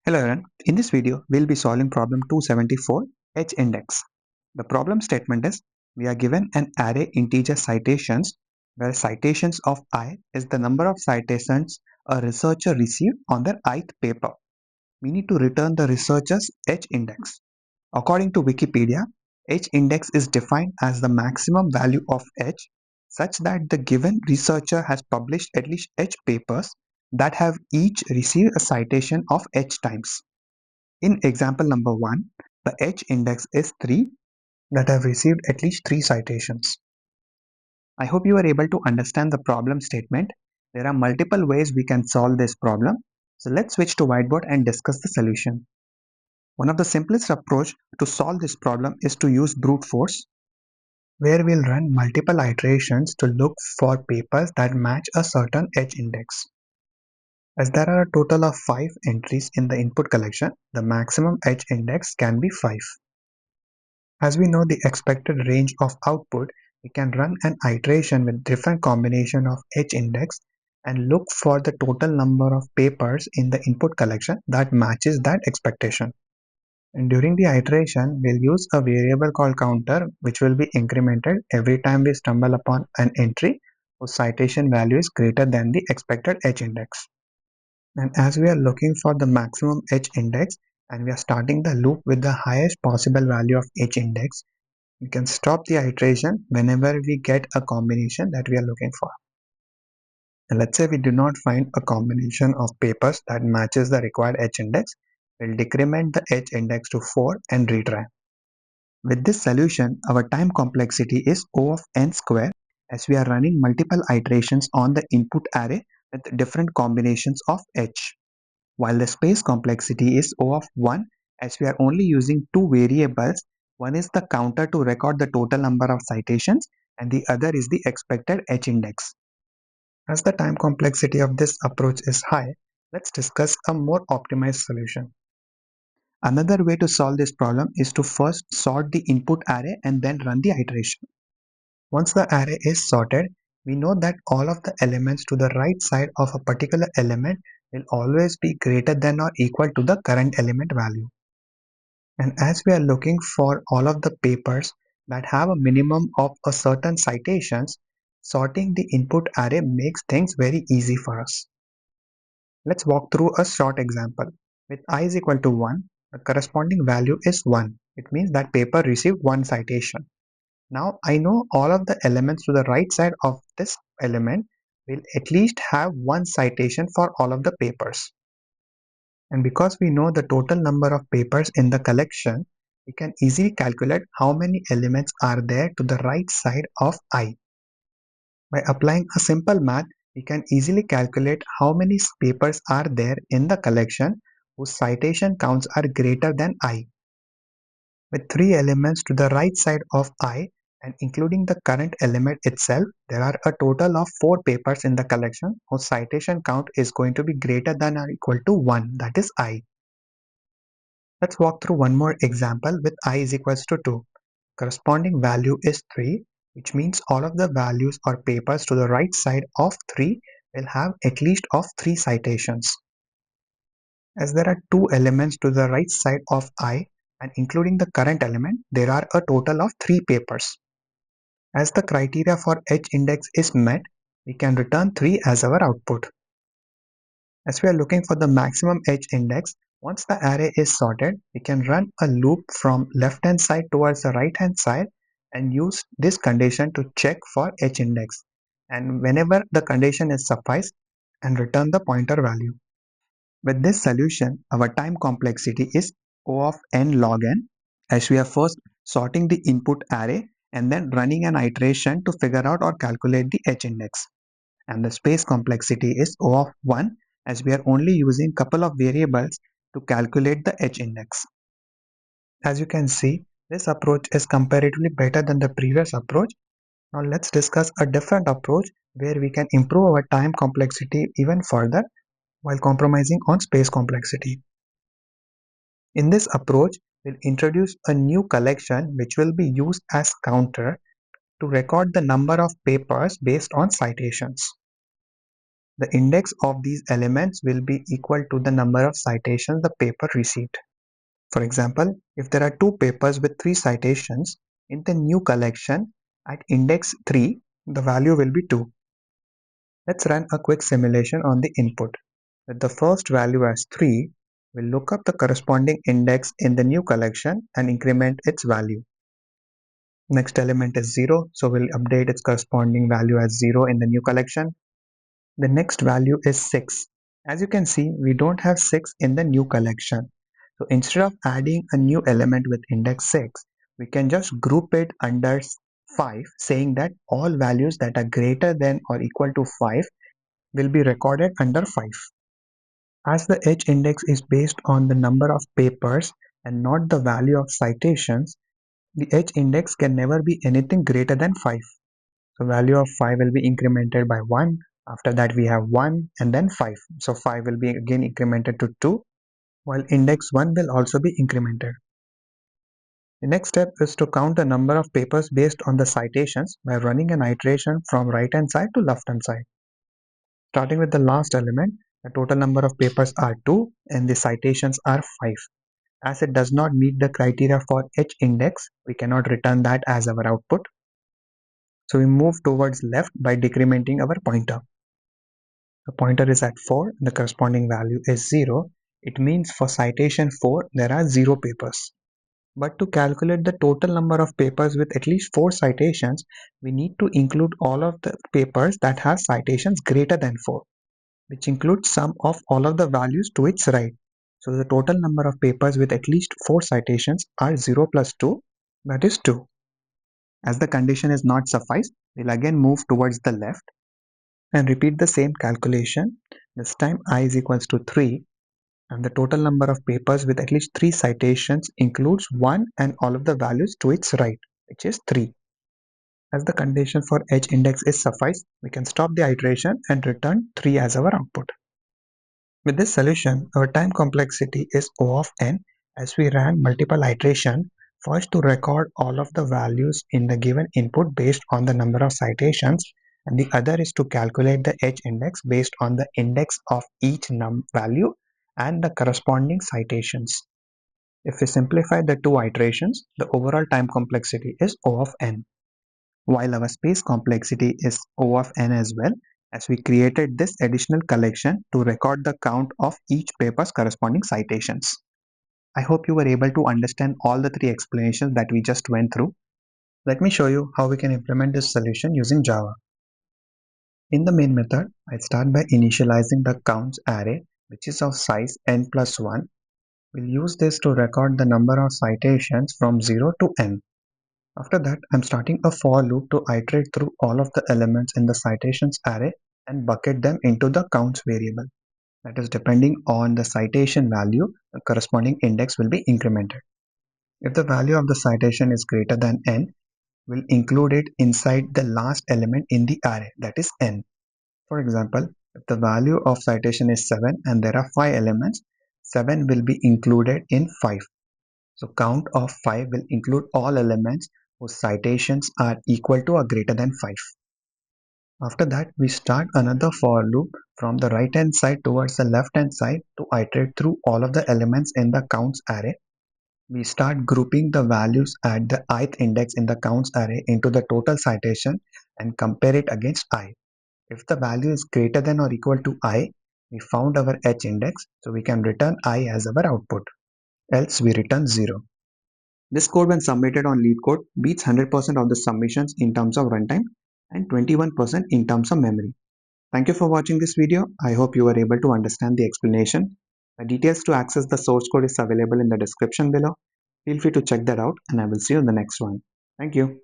Hello everyone, in this video we'll be solving problem 274 H index. The problem statement is we are given an array integer citations where citations of I is the number of citations a researcher received on their ith paper. We need to return the researcher's H index. According to Wikipedia, H index is defined as the maximum value of H such that the given researcher has published at least H papers that have each received a citation of H times. In example number 1, the H index is 3 that have received at least 3 citations. I hope you are able to understand the problem statement. There are multiple ways we can solve this problem. So let's switch to whiteboard and discuss the solution. One of the simplest approach to solve this problem is to use brute force, where we'll run multiple iterations to look for papers that match a certain H index. As there are a total of 5 entries in the input collection, the maximum H index can be 5. As we know the expected range of output, we can run an iteration with different combination of H index and look for the total number of papers in the input collection that matches that expectation. And during the iteration, we'll use a variable called counter, which will be incremented every time we stumble upon an entry whose citation value is greater than the expected H index. And as we are looking for the maximum H index and we are starting the loop with the highest possible value of H index, we can stop the iteration whenever we get a combination that we are looking for. And let's say we do not find a combination of papers that matches the required H index, we'll decrement the H index to 4 and retry. With this solution, our time complexity is O of n square as we are running multiple iterations on the input array with different combinations of H, while the space complexity is O of 1 as we are only using two variables. One is the counter to record the total number of citations and the other is the expected H index. As the time complexity of this approach is high, let's discuss a more optimized solution. Another way to solve this problem is to first sort the input array and then run the iteration. Once the array is sorted, we know that all of the elements to the right side of a particular element will always be greater than or equal to the current element value. And as we are looking for all of the papers that have a minimum of a certain citations, sorting the input array makes things very easy for us. Let's walk through a short example. With I is equal to 1, the corresponding value is 1. It means that paper received 1 citation. Now I know all of the elements to the right side of this element will at least have 1 citation for all of the papers. And because we know the total number of papers in the collection, we can easily calculate how many elements are there to the right side of I. By applying a simple math, we can easily calculate how many papers are there in the collection whose citation counts are greater than I. With 3 elements to the right side of I and including the current element itself, there are a total of 4 papers in the collection whose citation count is going to be greater than or equal to 1, that is I. Let's walk through one more example with I is equals to 2. Corresponding value is 3, which means all of the values or papers to the right side of 3 will have at least of 3 citations. As there are 2 elements to the right side of I and including the current element, there are a total of 3 papers. As the criteria for H index is met, we can return 3 as our output. As we are looking for the maximum H index, once the array is sorted, we can run a loop from left hand side towards the right hand side and use this condition to check for H index. And whenever the condition is suffice, and return the pointer value. With this solution, our time complexity is O of n log n, as we are first sorting the input array and then running an iteration to figure out or calculate the H index. And the space complexity is O of 1, as we are only using couple of variables to calculate the H index. As you can see, this approach is comparatively better than the previous approach. Now let's discuss a different approach where we can improve our time complexity even further while compromising on space complexity. In this approach, we'll introduce a new collection which will be used as counter to record the number of papers based on citations. The index of these elements will be equal to the number of citations the paper received. For example, if there are two papers with 3 citations, in the new collection at index 3, the value will be 2. Let's run a quick simulation on the input. With the first value as 3, we'll look up the corresponding index in the new collection and increment its value. Next element is 0, so we'll update its corresponding value as 0 in the new collection. The next value is 6. As you can see, we don't have 6 in the new collection. So instead of adding a new element with index 6, we can just group it under 5, saying that all values that are greater than or equal to 5 will be recorded under 5. As the H index is based on the number of papers and not the value of citations, the H index can never be anything greater than 5. So value of 5 will be incremented by 1. After that we have 1 and then 5. So 5 will be again incremented to 2, while index 1 will also be incremented. The next step is to count the number of papers based on the citations by running an iteration from right hand side to left hand side. Starting with the last element, the total number of papers are 2 and the citations are 5. As it does not meet the criteria for H index, we cannot return that as our output. So we move towards left by decrementing our pointer. The pointer is at 4 and the corresponding value is 0. It means for citation 4 there are 0 papers. But to calculate the total number of papers with at least 4 citations, we need to include all of the papers that have citations greater than 4, which includes sum of all of the values to its right. So the total number of papers with at least 4 citations are 0 plus 2, that is 2. As the condition is not suffice, we'll again move towards the left and repeat the same calculation. This time I is equals to 3 and the total number of papers with at least 3 citations includes 1 and all of the values to its right, which is 3. As the condition for H index is suffice, we can stop the iteration and return 3 as our output. With this solution, our time complexity is O of n as we ran multiple iterations, first to record all of the values in the given input based on the number of citations, and the other is to calculate the H index based on the index of each value and the corresponding citations. If we simplify the two iterations, the overall time complexity is O of n, while our space complexity is O of n as well, as we created this additional collection to record the count of each paper's corresponding citations. I hope you were able to understand all the 3 explanations that we just went through. Let me show you how we can implement this solution using Java. In the main method, I start by initializing the counts array, which is of size n plus 1. We'll use this to record the number of citations from 0 to n. After that, I'm starting a for loop to iterate through all of the elements in the citations array and bucket them into the counts variable. That is, depending on the citation value, the corresponding index will be incremented. If the value of the citation is greater than n, we'll include it inside the last element in the array, that is n. For example, if the value of citation is 7 and there are 5 elements, 7 will be included in 5. So count of 5 will include all elements whose citations are equal to or greater than 5. After that, we start another for loop from the right hand side towards the left hand side to iterate through all of the elements in the counts array. We start grouping the values at the ith index in the counts array into the total citation and compare it against I. If the value is greater than or equal to I, we found our H index, so we can return I as our output. Else we return 0. This code when submitted on LeetCode beats 100% of the submissions in terms of runtime and 21% in terms of memory. Thank you for watching this video. I hope you were able to understand the explanation. The details to access the source code is available in the description below. Feel free to check that out and I will see you in the next one. Thank you.